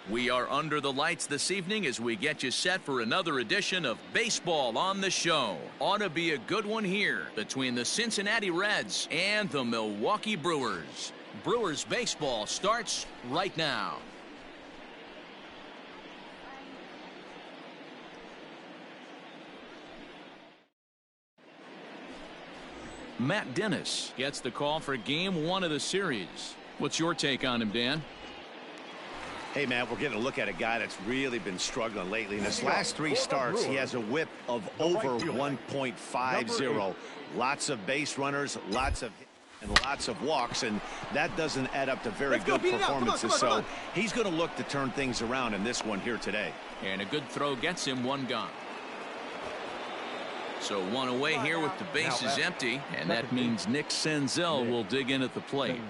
We are under the lights this evening as we get you set for another edition of Baseball on the Show. Ought to be a good one here between the Cincinnati Reds and the Milwaukee Brewers. Brewers baseball starts right now. Matt Dennis gets the call for game 1 of the series. What's your take on him, Dan? Hey, man, we're getting a look at a guy that's really been struggling lately. In his last 3 starts, he has a whip of over 1.50. Lots of base runners, lots of hits, and lots of walks, and that doesn't add up to very good performances. So he's going to look to turn things around in this one here today. And a good throw gets him 1 gone. So 1 away here with the bases empty, and that means Nick Senzel will dig in at the plate.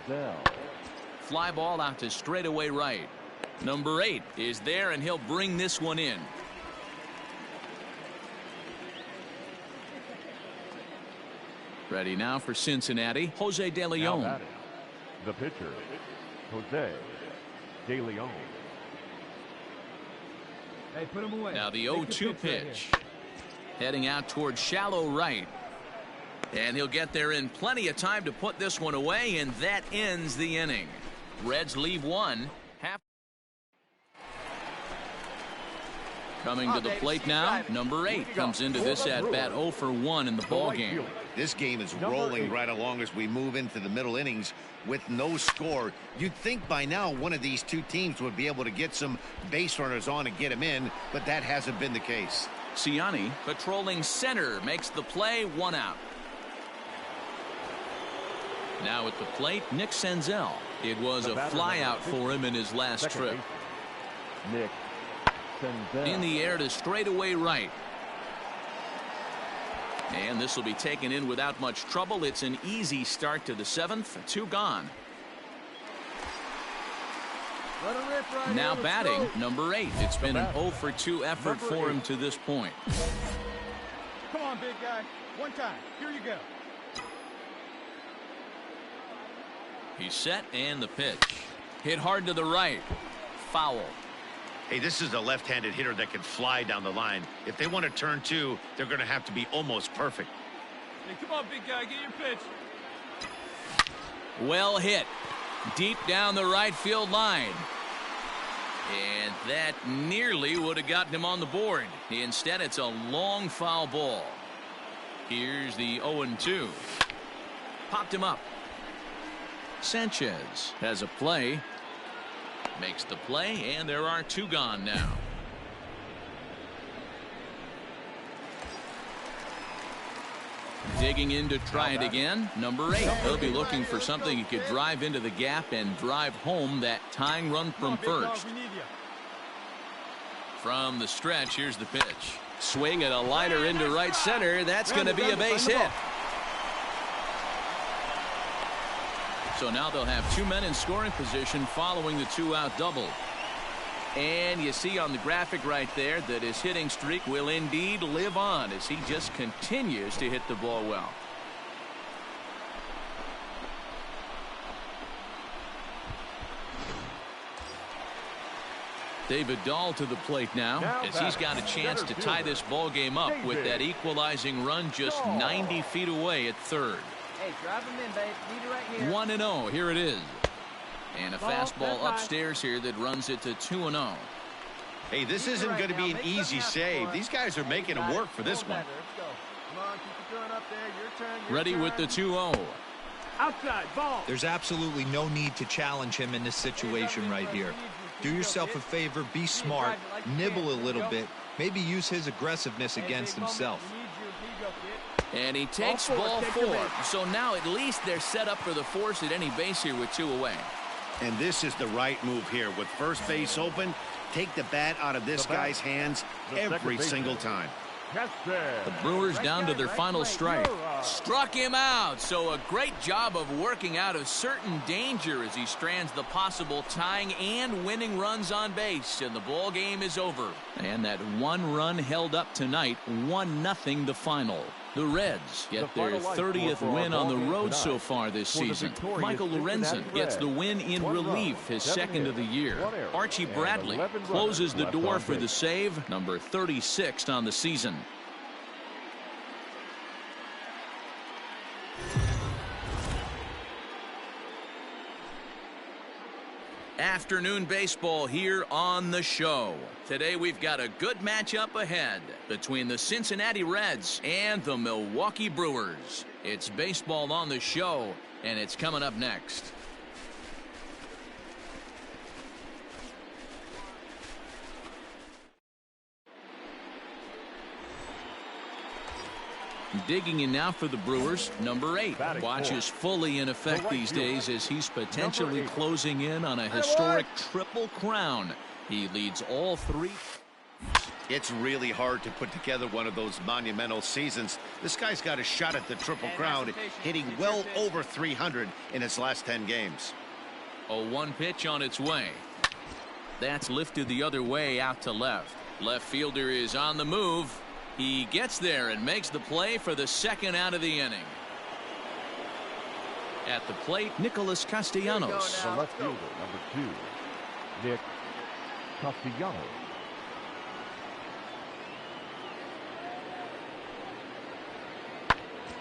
Fly ball out to straightaway right. Number 8 is there, and he'll bring this one in. Ready now for Cincinnati, Jose De Leon. The pitcher, Jose De Leon. Hey, put him away. Now the 0-2 pitch. Heading out towards shallow right. And he'll get there in plenty of time to put this one away, and that ends the inning. Reds leave 1. Coming to the plate now, number 8 comes into this at bat 0 for 1 in the ball game. This game is rolling right along as we move into the middle innings with no score. You'd think by now one of these 2 teams would be able to get some base runners on and get them in, but that hasn't been the case. Ciani patrolling center makes the play, 1 out. Now at the plate, Nick Senzel. It was a fly out for him in his last trip. Nick Senzel. In the air to straightaway right. And this will be taken in without much trouble. It's an easy start to the 7th. 2 gone. Now batting, number 8. It's been an 0 for 2 effort for him to this point. Come on, big guy. 1 time. Here you go. He's set, and the pitch. Hit hard to the right. Foul. Hey, this is a left-handed hitter that can fly down the line. If they want to turn 2, they're going to have to be almost perfect. Hey, come on, big guy. Get your pitch. Well hit. Deep down the right field line. And that nearly would have gotten him on the board. Instead, it's a long foul ball. Here's the 0-2. Popped him up. Sanchez has a play. Makes the play, and there are 2 gone now. Digging in to try it again. Number 8. He'll be looking for something he could drive into the gap and drive home that tying run from first. From the stretch, here's the pitch. Swing and a liner into right center. That's going to be a base hit. So now they'll have 2 men in scoring position following the 2-out double. And you see on the graphic right there that his hitting streak will indeed live on as he just continues to hit the ball well. David Dahl to the plate now as he's got a chance to tie this ball game up with that equalizing run just 90 feet away at third. Hey, drive him in, babe. Lead it right here. 1-0. Here it is. And a fastball upstairs here that runs it to 2-0. Hey, this isn't going to be an easy save. These guys are making him work for this one. Ready with the 2-0. Outside ball. There's absolutely no need to challenge him in this situation right here. Do yourself a favor, be smart, nibble a little bit, maybe use his aggressiveness against himself. And he takes ball 4. So now at least they're set up for the force at any base here with 2 away. And this is the right move here. With first base open, take the bat out of this guy's hands every single time. The Brewers down to their final strike. Struck him out. So a great job of working out of certain danger as he strands the possible tying and winning runs on base. And the ball game is over. And that 1 run held up tonight, 1-0 the final. The Reds get their 30th win on the road so far this season. Michael Lorenzen gets the win in relief, his second of the year. Archie Bradley closes the door for the save, number 36 on the season. Afternoon baseball here on the show. Today we've got a good matchup ahead between the Cincinnati Reds and the Milwaukee Brewers. It's baseball on the show, and it's coming up next. Digging in now for the Brewers, number 8. Watch is fully in effect these days as he's potentially closing in on a historic triple crown. He leads all 3. It's really hard to put together one of those monumental seasons. This guy's got a shot at the triple crown, hitting well over 300 in his last 10 games. A 1 pitch on its way. That's lifted the other way out to left. Left fielder is on the move. He gets there and makes the play for the second out of the inning. At the plate, Nicholas Castellanos. The left fielder, number 2, Nick Castellanos.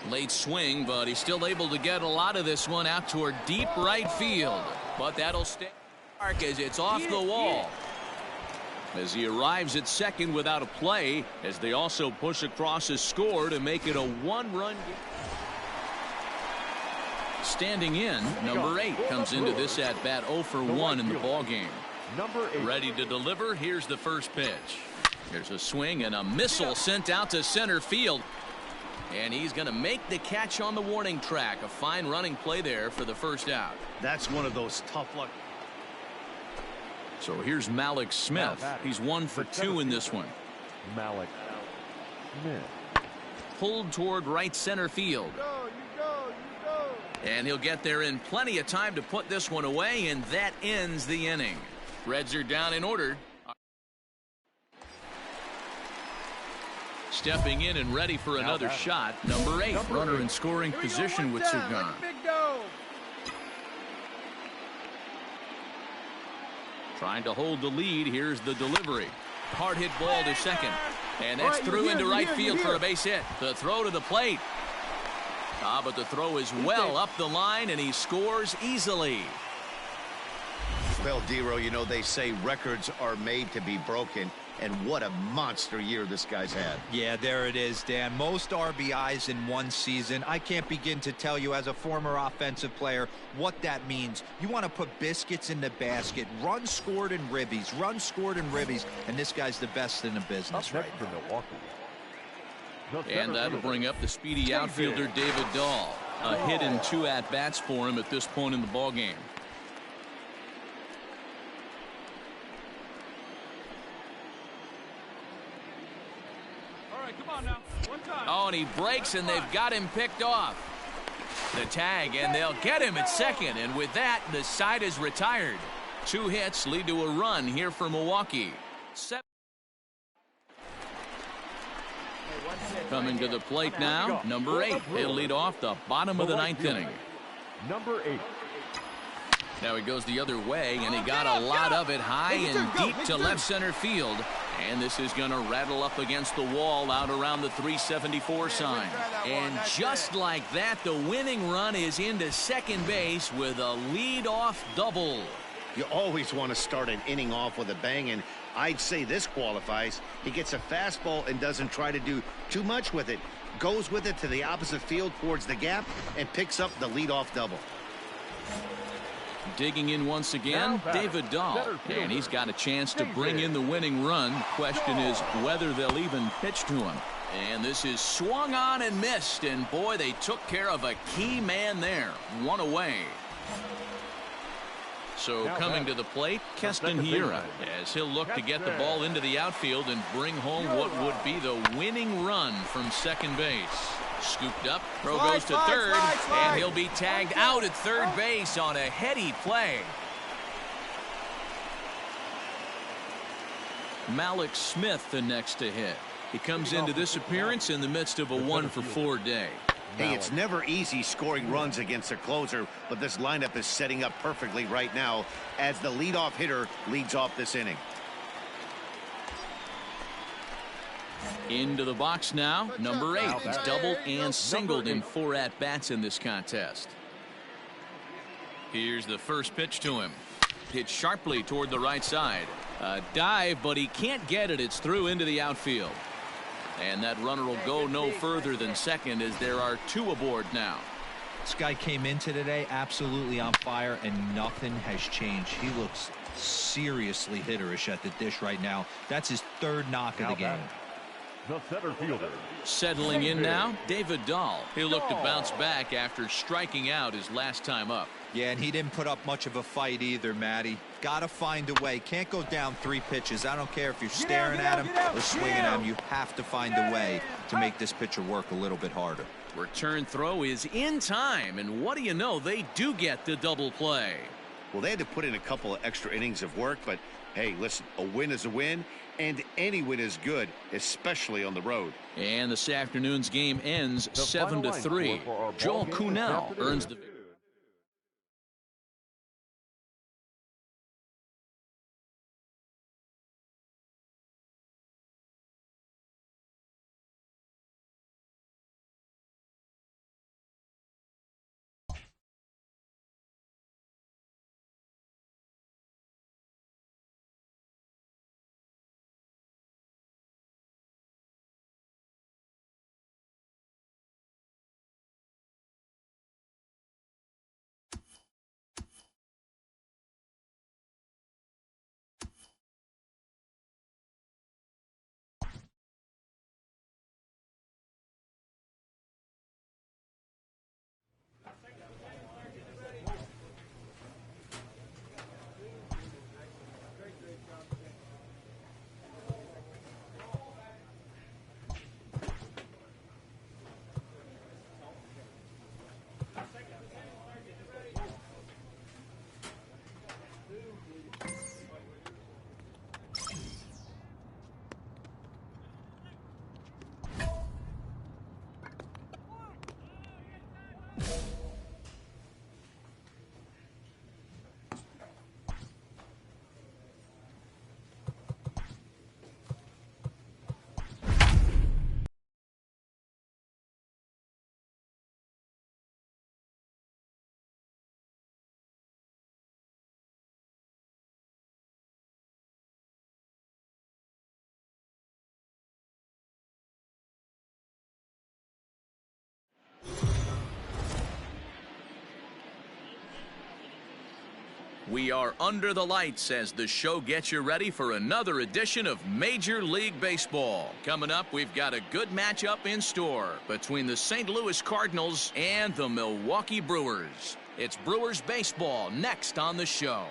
Late swing, but he's still able to get a lot of this one out toward deep right field. But that'll stay dark as it's off the wall. As he arrives at second without a play, as they also push across a score to make it a 1-run game. Standing in, number 8 comes into this at bat 0 for 1 in the ball game. Ready to deliver. Here's the first pitch. Here's a swing and a missile sent out to center field. And he's going to make the catch on the warning track. A fine running play there for the first out. That's one of those tough luck. So here's Malik Smith. He's 1 for 2 in this one. Malik Smith. Pulled toward right center field. And he'll get there in plenty of time to put this one away, and that ends the inning. Reds are down in order. Stepping in and ready for another shot, number 8, runner in scoring position with Sugan. Trying to hold the lead. Here's the delivery. Hard hit ball to second. And that's through into right field for a base hit. The throw to the plate. But the throw is well up the line, and he scores easily. Well, Dero, you know, they say records are made to be broken. And what a monster year this guy's had. Yeah, there it is, Dan. Most RBIs in one season. I can't begin to tell you as a former offensive player what that means. You want to put biscuits in the basket. Runs scored in ribbies. Runs scored in ribbies. And this guy's the best in the business right now. Milwaukee. And that'll bring up the speedy outfielder David Dahl. A hit and 2 at-bats for him at this point in the ballgame. Oh, and he breaks, and they've got him picked off. The tag, and they'll get him at second. And with that, the side is retired. 2 hits lead to a run here for Milwaukee. Coming to the plate now, number 8. He'll lead off the bottom of the 9th inning. Number 8. Now he goes the other way, and he got a lot of it high and deep to left center field. And this is going to rattle up against the wall out around the 374 sign. And just like that, the winning run is into second base with a lead-off double. You always want to start an inning off with a bang, and I'd say this qualifies. He gets a fastball and doesn't try to do too much with it. Goes with it to the opposite field towards the gap and picks up the leadoff double. Digging in once again, David Dahl. And he's got a chance to bring in the winning run. Question is whether they'll even pitch to him. And this is swung on and missed. And boy, they took care of a key man there. 1 away. So coming to the plate, Keston Hiura, as he'll look to get the ball into the outfield and bring home what would be the winning run from second base. Scooped up, throw goes to third, and he'll be tagged out at third base on a heady play. Malik Smith the next to hit. He comes into this appearance in the midst of a 1-for-4 day. Hey, it's never easy scoring runs against a closer, but this lineup is setting up perfectly right now as the leadoff hitter leads off this inning. Into the box now, number 8. He's doubled and singled in 4 at-bats in this contest. Here's the first pitch to him. Hit sharply toward the right side. A dive, but he can't get it. It's through into the outfield. And that runner will go no further than second as there are 2 aboard now. This guy came into today absolutely on fire, and nothing has changed. He looks seriously hitterish at the dish right now. That's his 3rd knock of the game. The center fielder. Settling in now, David Dahl. He'll look to bounce back after striking out his last time up. Yeah, and he didn't put up much of a fight either, Matty. Got to find a way. Can't go down 3 pitches. I don't care if you're staring at him or swinging at him. You have to find a way to make this pitcher work a little bit harder. Return throw is in time, and what do you know? They do get the double play. Well, they had to put in a couple of extra innings of work, but hey, listen, a win is a win, and any win is good, especially on the road. And this afternoon's game ends 7-3. Joel Kuhnel earns the victory. We are under the lights as the show gets you ready for another edition of Major League Baseball. Coming up, we've got a good matchup in store between the St. Louis Cardinals and the Milwaukee Brewers. It's Brewers baseball next on the show.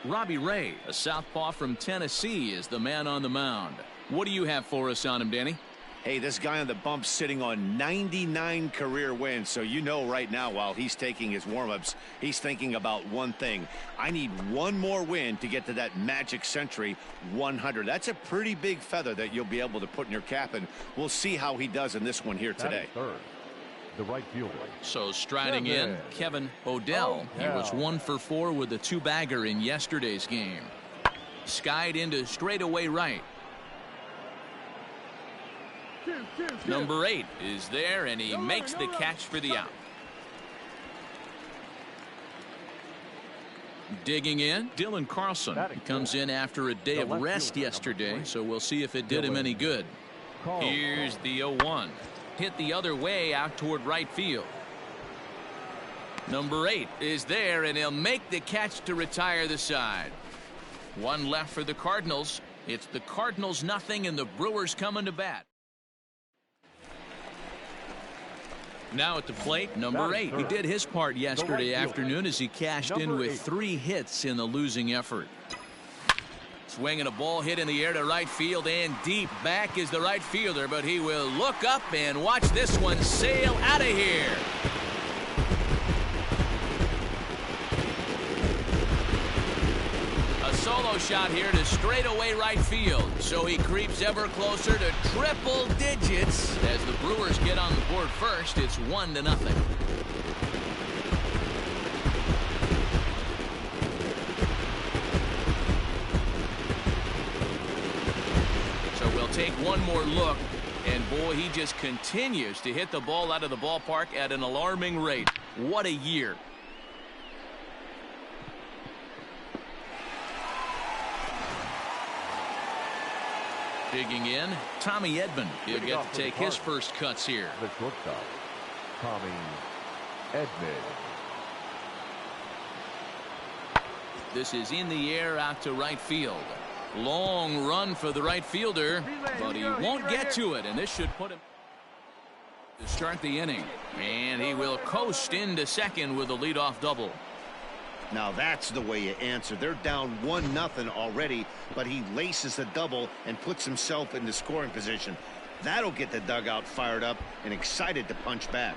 Robbie Ray, a southpaw from Tennessee, is the man on the mound. What do you have for us on him, Danny? Hey, this guy on the bump sitting on 99 career wins. So you know right now while he's taking his warm-ups, he's thinking about one thing. I need one more win to get to that magic century 100. That's a pretty big feather that you'll be able to put in your cap, and we'll see how he does in this one here today. Third, the right fielder. So striding in, Kevin O'Dell. He was 1 for 4 with a 2-bagger in yesterday's game. Skied into straightaway right. Number 8 is there, and he makes the catch for the out. Digging in, Dylan Carlson. He comes in after a day of rest yesterday, so we'll see if it did him any good. Here's the 0-1. Hit the other way out toward right field. Number 8 is there, and he'll make the catch to retire the side. One left for the Cardinals. It's the Cardinals nothing, and the Brewers coming to bat. Now at the plate, number 8. He did his part yesterday afternoon as he cashed in with 3 hits in the losing effort. Swinging a ball hit in the air to right field, and deep back is the right fielder, but he will look up and watch this one sail out of here. A solo shot here to straightaway right field. So he creeps ever closer to triple digits. As the Brewers get on the board first, it's 1-0. So we'll take one more look. And boy, he just continues to hit the ball out of the ballpark at an alarming rate. What a year. Digging in, Tommy Edman. He'll get to take his first cuts here. The shortstop, Tommy Edman. This is in the air out to right field. Long run for the right fielder, but he won't get to it, and this should put him to start the inning. And he will coast into second with a leadoff double. Now that's the way you answer. They're down 1-0 already, but he laces the double and puts himself into scoring position. That'll get the dugout fired up and excited to punch back.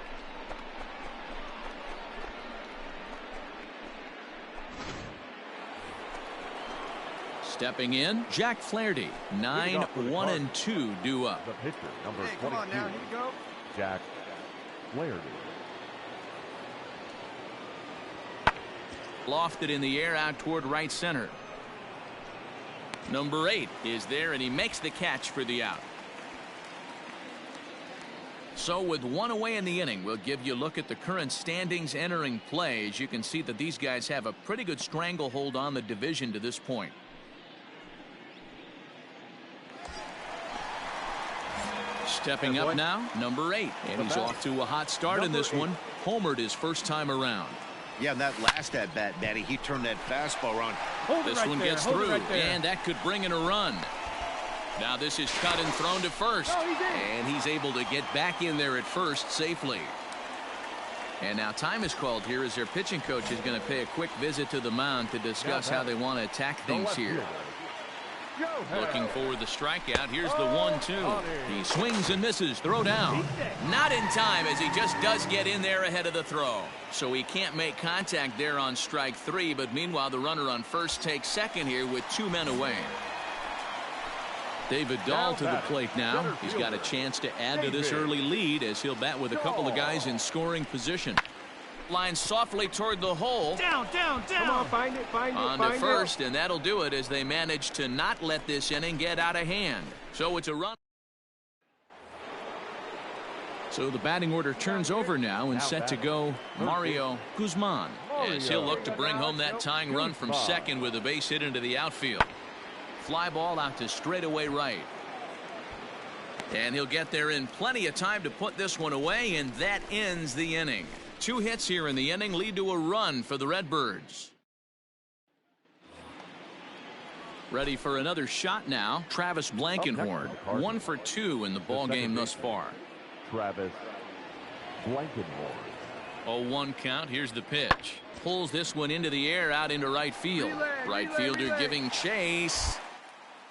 Stepping in, Jack Flaherty. 9-1-2 due up. The pitcher, number 22. Come on now, here you go. Jack Flaherty. Lofted in the air out toward right center. Number 8 is there, and he makes the catch for the out. So with one away in the inning, we'll give you a look at the current standings entering play. As you can see that these guys have a pretty good stranglehold on the division to this point. Stepping up now, number 8, and he's off to a hot start in this one. Homered his first time around. Yeah, and that last at-bat, Daddy, he turned that fastball around. This one gets through, and that could bring in a run. Now this is cut and thrown to first, and he's able to get back in there at first safely. And now time is called here as their pitching coach is going to pay a quick visit to the mound to discuss how they want to attack things here. Looking for the strikeout. Here's the 1-2. He swings and misses. Throw down. Not in time, as he just does get in there ahead of the throw. So he can't make contact there on strike 3. But meanwhile, the runner on first takes second here with 2 men away. David Dahl to the plate now. He's got a chance to add to this early lead as he'll bat with a couple of guys in scoring position. Line softly toward the hole. Down. Come on, find it. On to first, and that'll do it as they manage to not let this inning get out of hand. So it's a run. So the batting order turns over now, and set to go Mario Guzman, as he'll look to bring home that tying run from second with a base hit into the outfield. Fly ball out to straightaway right. And he'll get there in plenty of time to put this one away, and that ends the inning. 2 hits here in the inning lead to a run for the Redbirds. Ready for another shot now. Travis Blankenhorn, 1 for 2 in the ball game thus far. Travis Blankenhorn. 0-1 count. Here's the pitch. Pulls this one into the air out into right field. Right fielder giving chase.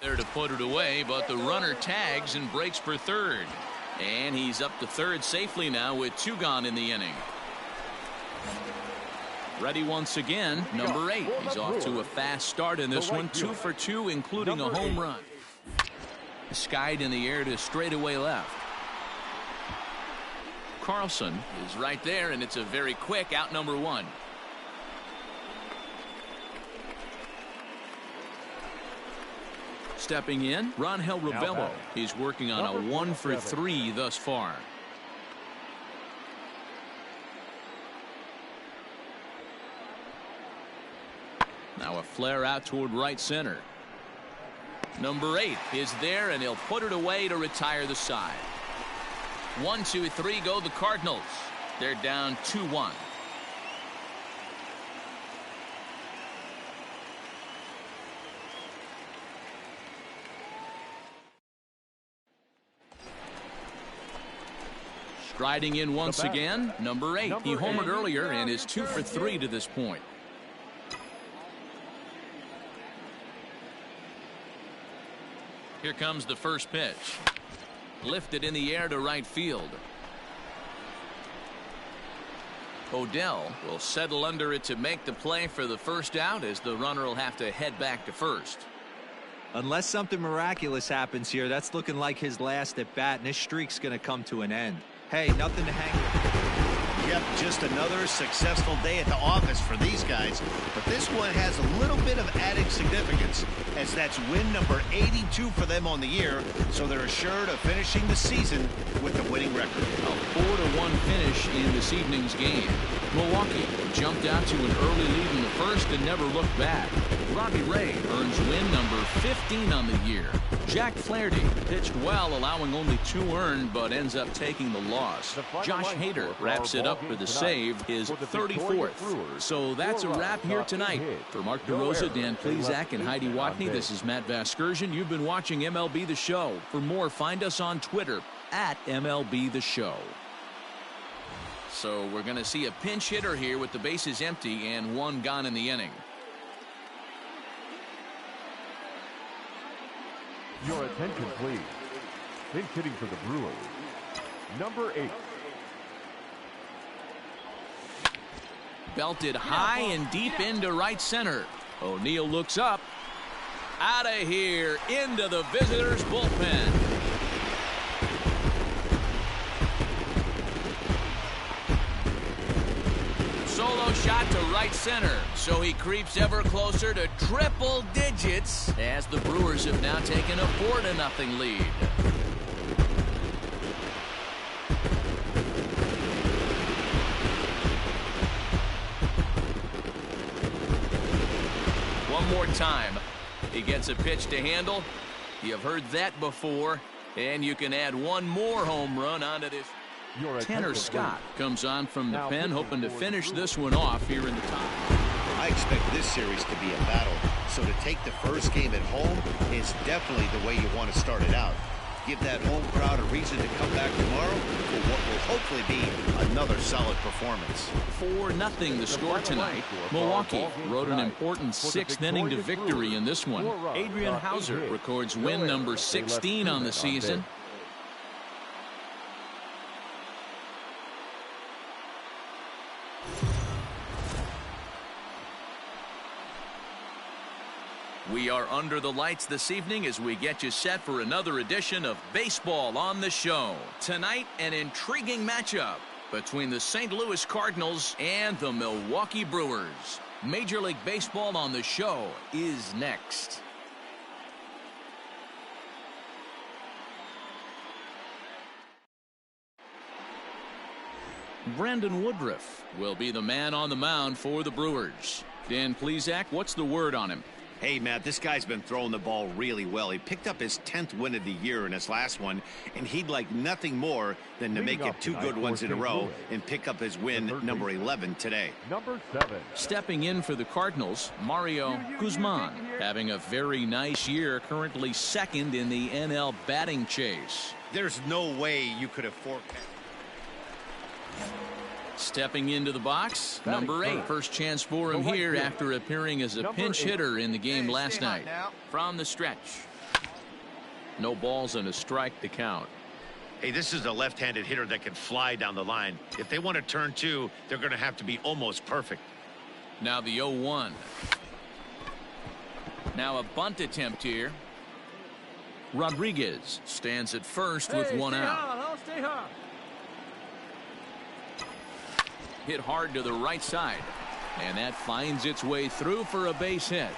There to put it away, but the runner tags and breaks for third. And he's up to third safely now with 2 gone in the inning. Ready once again, number 8. He's off to a fast start in this one. 2 for 2, including a home run. Skied in the air to straightaway left. Carlson is right there, and it's a very quick out number 1. Stepping in, Rangel Ravelo. He's working on a 1 for 3 thus far. Now a flare out toward right center. Number 8 is there, and he'll put it away to retire the side. 1, 2, 3 go the Cardinals. They're down 2-1. Striding in once again, number 8. He homered earlier and is 2 for 3 to this point. Here comes the first pitch. Lifted in the air to right field. Odell will settle under it to make the play for the first out, as the runner will have to head back to first. Unless something miraculous happens here, that's looking like his last at bat, and his streak's going to come to an end. Hey, nothing to hang with. Yep, just another successful day at the office for these guys. But this one has a little bit of added significance, as that's win number 82 for them on the year. So they're assured of finishing the season with the winning record. A 4-1 finish in this evening's game. Milwaukee jumped out to an early lead in the first and never looked back. Robbie Ray earns win number 15 on the year. Jack Flaherty pitched well, allowing only 2 earned, but ends up taking the loss. Josh Hader wraps it up for the save, his 34th. So that's a wrap here tonight. For Mark DeRosa, Dan Plezak, and Heidi Watney, this is Matt Vasgersian. You've been watching MLB The Show. For more, find us on Twitter at MLB The Show. So we're going to see a pinch hitter here with the bases empty and 1 gone in the inning. Your attention, please. Pinch hitting for the Brewers, number 8. Belted high and deep into right center. O'Neill looks up. Out of here into the visitors' bullpen. Solo shot to right center, so he creeps ever closer to triple digits as the Brewers have now taken a 4-0 lead. One more time. He gets a pitch to handle. You've heard that before, and you can add 1 more home run onto this. Tanner Scott comes on from the pen, hoping to finish this one off here in the top. I expect this series to be a battle, so to take the first game at home is definitely the way you want to start it out. Give that home crowd a reason to come back tomorrow for what will hopefully be another solid performance. 4-0 the score tonight. Milwaukee rode an important 6th inning to victory in this one. Adrian Hauser records win number 16 on the season. We are under the lights this evening as we get you set for another edition of Baseball on the Show. Tonight, an intriguing matchup between the St. Louis Cardinals and the Milwaukee Brewers. Major League Baseball on the Show is next. Brandon Woodruff will be the man on the mound for the Brewers. Dan Plezak, what's the word on him? Hey, Matt, this guy's been throwing the ball really well. He picked up his 10th win of the year in his last one, and he'd like nothing more than to make it 2 good ones in a row and pick up his win number 11 today. Number 7. Stepping in for the Cardinals, Mario Guzman, having a very nice year, currently 2nd in the NL batting chase. There's no way you could have forecast. Stepping into the box, number 8. First chance for him here after appearing as a pinch hitter in the game last night. From the stretch. No balls and a strike to count. Hey, this is a left-handed hitter that can fly down the line. If they want to turn 2, they're going to have to be almost perfect. Now the 0-1. Now a bunt attempt here. Rodriguez stands at first with 1 out. Stay hot. Hit hard to the right side, and that finds its way through for a base hit.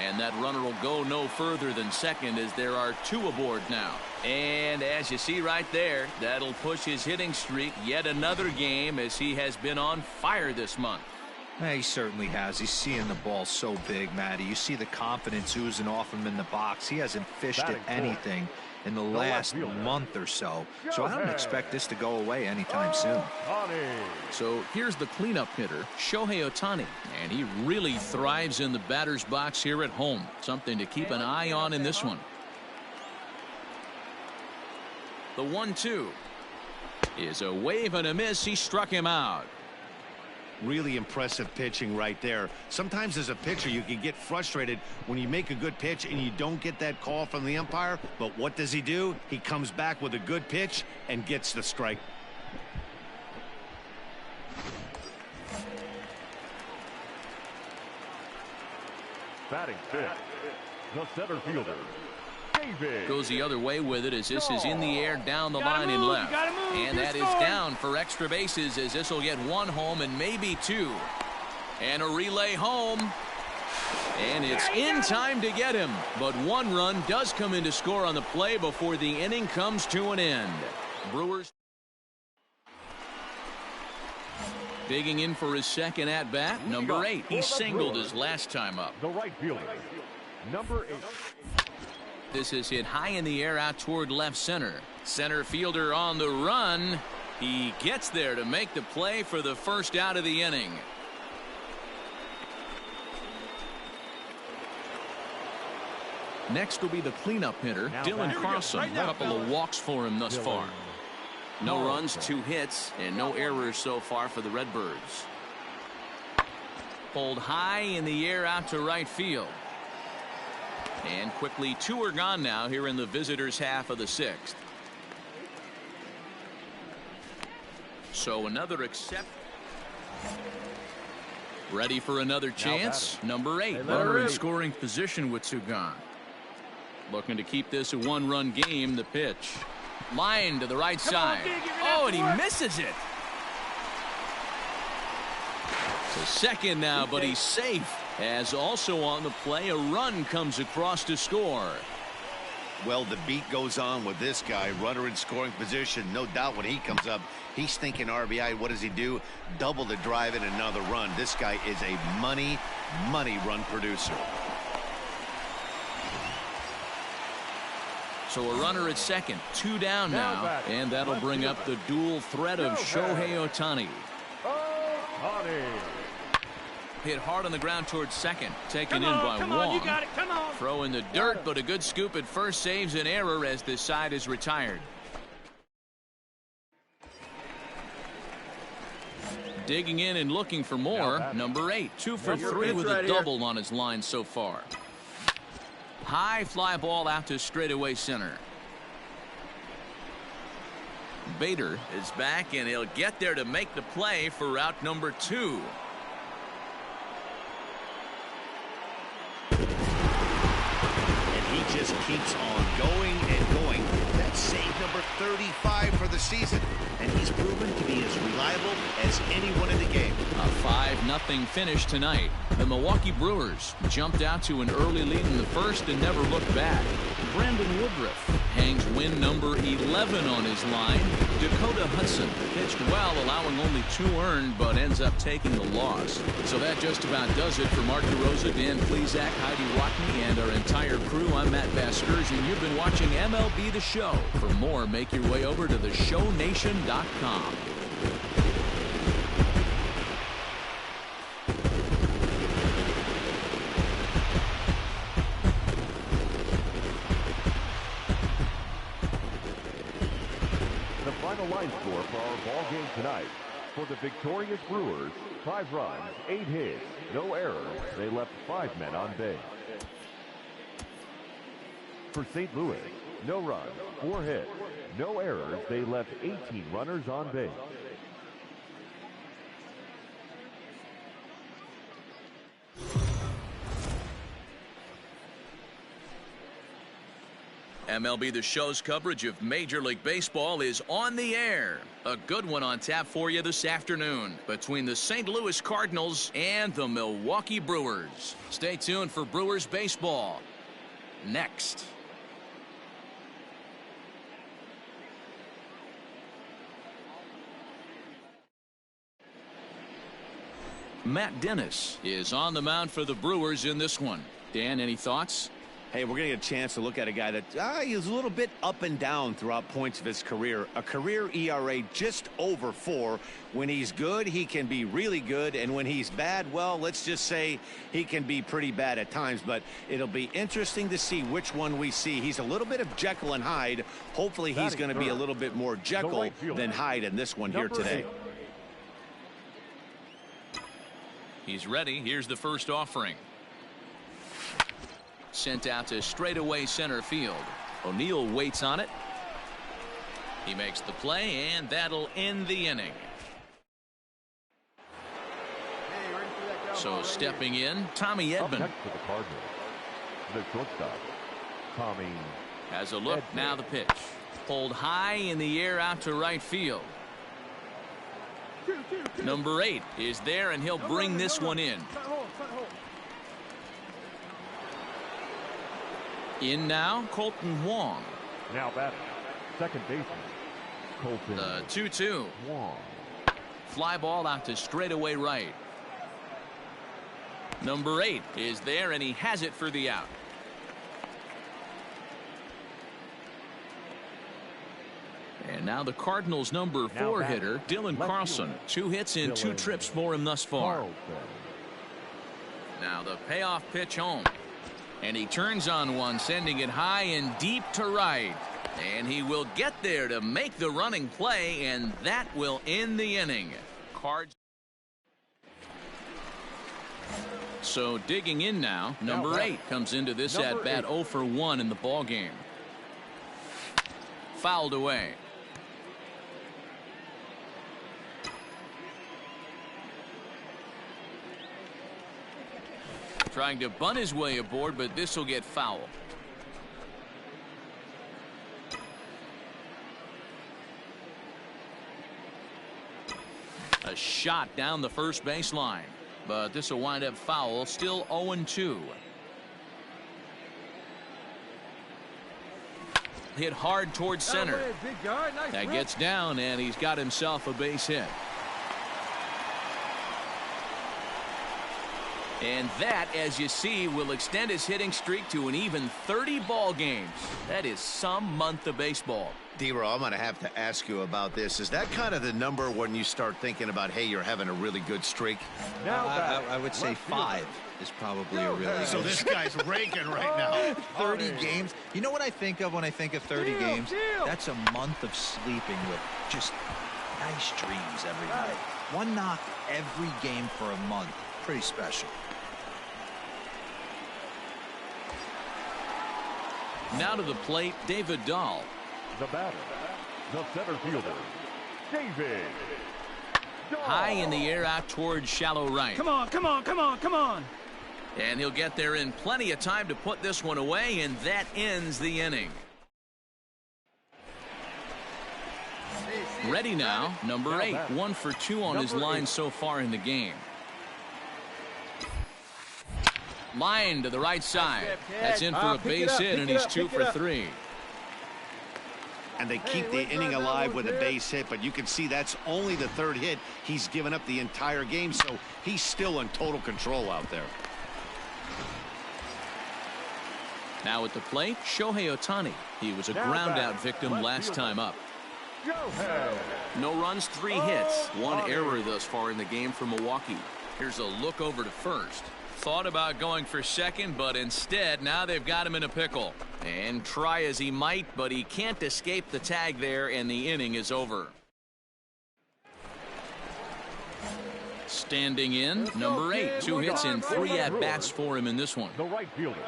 And that runner will go no further than second, as there are 2 aboard now. And as you see right there, that'll push his hitting streak yet another game, as he has been on fire this month. He certainly has. He's seeing the ball so big, Matty. You see the confidence oozing off him in the box. He hasn't fished at anything in the last month or so. So I don't expect this to go away anytime soon. So here's the cleanup hitter, Shohei Ohtani, and he really thrives in the batter's box here at home. Something to keep an eye on in this one. The 1-2 is a wave and a miss. He struck him out. Really impressive pitching right there. Sometimes as a pitcher you can get frustrated when you make a good pitch and you don't get that call from the umpire, but what does he do? He comes back with a good pitch and gets the strike. Batting fifth, the center fielder, David. Goes the other way with it as this is in the air down the line and left. And that is down for extra bases as this will get one home and maybe two. And a relay home. And it's in time to get him. But one run does come in to score on the play before the inning comes to an end. Brewers digging in for his second at bat. Number 8. He singled his last time up. The right fielder, number 8. This is hit high in the air out toward left center. Center fielder on the run. He gets there to make the play for the first out of the inning. Next will be the cleanup hitter, Dylan Carlson. A couple of walks for him thus far. No runs, 2 hits, and no errors so far for the Redbirds. Pulled high in the air out to right field. And quickly 2 are gone now here in the visitors' half of the 6th. So another accept. Ready for another chance. Number 8. Runner in scoring position with 2 gone. Looking to keep this a 1-run game. The pitch. Line to the right side. Oh, and he misses it. To second now, but he's safe. As also on the play, a run comes across to score. Well, the beat goes on with this guy. Runner in scoring position. No doubt when he comes up, he's thinking RBI. What does he do? Double the drive and another run. This guy is a money run producer. So a runner at second, 2 down now, and that'll bring up the dual threat of Shohei Ohtani. Hit hard on the ground towards second, taken in by Wong. Throw in the dirt, but a good scoop at first saves an error as this side is retired. Digging in and looking for more. Number 8, 2 for 3 with a double on his line so far. High fly ball out to straightaway center. Bader is back, and he'll get there to make the play for route number 2. And he just keeps on going and going. That's save number 35 for the season, and he's proven to be as reliable as anyone in the game. A 5-0 finish tonight. The Milwaukee Brewers jumped out to an early lead in the first and never looked back. Brandon Woodruff hangs win number 11 on his line. Dakota Hudson pitched well, allowing only 2 earned, but ends up taking the loss. So that just about does it for Mark DeRosa, Dan Plesac, Heidi Watney, and our entire crew. I'm Matt Vasgersian. You've been watching MLB The Show. For more, make your way over to theshownation.com. Line score for our ball game tonight. For the victorious Brewers, 5 runs, 8 hits, no errors. They left 5 men on base. For St. Louis, no runs, 4 hits, no errors. They left 18 runners on base. MLB The Show's coverage of Major League Baseball is on the air. A good one on tap for you this afternoon between the St. Louis Cardinals and the Milwaukee Brewers. Stay tuned for Brewers baseball next. Matt Dennis is on the mound for the Brewers in this one. Dan, any thoughts? Hey, we're going to get a chance to look at a guy that he's a little bit up and down throughout points of his career. A career ERA just over 4. When he's good, he can be really good. And when he's bad, well, let's just say he can be pretty bad at times. But it'll be interesting to see which one we see. He's a little bit of Jekyll and Hyde. Hopefully he's going to be a little bit more Jekyll than Hyde in this one here today. He's ready. Here's the first offering. Sent out to straightaway center field. O'Neill waits on it. He makes the play, and that'll end the inning. Hey, ready for that So stepping in, Tommy Edman. Next for the Cardinals, the shortstop, Tommy Has a look. Edman. Now the pitch. Pulled high in the air out to right field. Number 8 is there, and he'll bring this one in. In now, Colton Wong. Now batting, second baseman, Colton. The 2-2. Wong. Fly ball out to straightaway right. Number 8 is there, and he has it for the out. And now the Cardinals' number 4 hitter, Dylan Carlson. 2 hits and 2 trips for him thus far. Carlson. Now the payoff pitch home. And he turns on one, sending it high and deep to right. And he will get there to make the running play, and that will end the inning. Cards. So digging in now, number 8 comes into this at bat 0 for 1 in the ball game. Fouled away. Trying to bunt his way aboard, but this will get foul. A shot down the first baseline, but this will wind up foul. Still 0-2. Hit hard towards center. That gets down, and he's got himself a base hit. And that, as you see, will extend his hitting streak to an even 30 ball games. That is some month of baseball. D-Row, I'm going to have to ask you about this. Is that kind of the number when you start thinking about, hey, you're having a really good streak? I would say 5 is probably a really good. So this guy's raking right now. 30 games. You know what I think of when I think of 30 games? That's a month of sleeping with just nice dreams every night. 1 knock every game for a month. Pretty special. Now to the plate, David Dahl. The batter, the center fielder, David Dahl. High in the air out towards shallow right. Come on, come on, come on, come on. And he'll get there in plenty of time to put this one away, and that ends the inning. Ready now, number 8, 1 for 2 on his line so far in the game. Line to the right side. That's in for a base hit, and he's 2 for 3. And they keep the inning alive with a base hit, but you can see that's only the 3rd hit he's given up the entire game, so he's still in total control out there. Now at the plate, Shohei Ohtani. He was a ground out victim last time up. No runs, 3 hits, 1 error thus far in the game for Milwaukee. Here's a look over to first. Thought about going for second, but instead now they've got him in a pickle. And try as he might, but he can't escape the tag there, and the inning is over. Standing in, number 8, 2 hits and 3 at-bats for him in this one. The right fielder,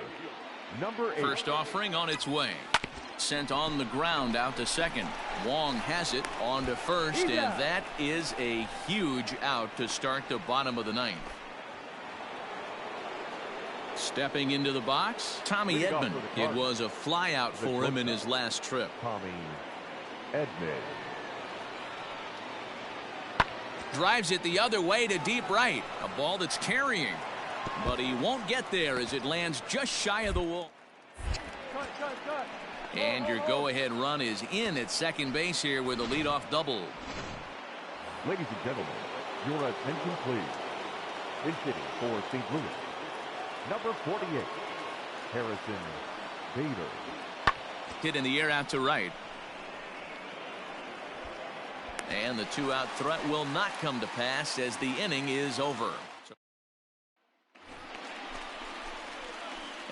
number 8. First offering on its way. Sent on the ground out to second. Wong has it on to first, and that is a huge out to start the bottom of the 9th. Stepping into the box, Tommy Edman. It was a fly out for him in his last trip. Tommy Edman. Drives it the other way to deep right. A ball that's carrying. But he won't get there as it lands just shy of the wall. And your go-ahead run is in at second base here with a leadoff double. Ladies and gentlemen, your attention please. In hitting for St. Louis, number 48, Harrison Bader. Hit in the air out to right. And the 2-out threat will not come to pass as the inning is over.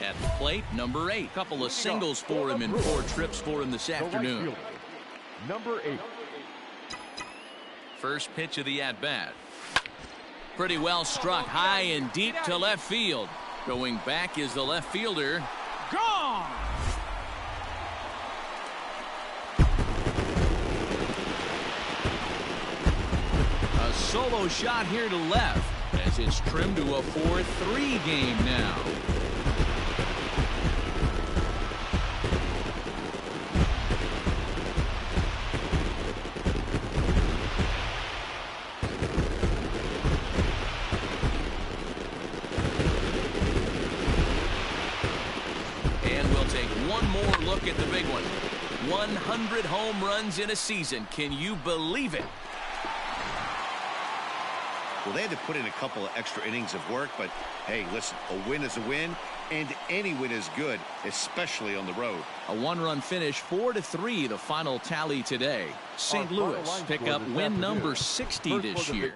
At the plate, number 8. Couple of singles for him and 4 trips for him this afternoon. Right fielder, number 8. First pitch of the at-bat. Pretty well struck high and deep to left field. Going back is the left fielder. Gone! A solo shot here to left as as it's trimmed to a 4-3 game now. One more look at the big one. 100 home runs in a season. Can you believe it? Well, they had to put in a couple of extra innings of work, but hey, listen, a win is a win, and any win is good, especially on the road. A one-run finish, 4-3, the final tally today. St. Louis pick up win number 60 this year.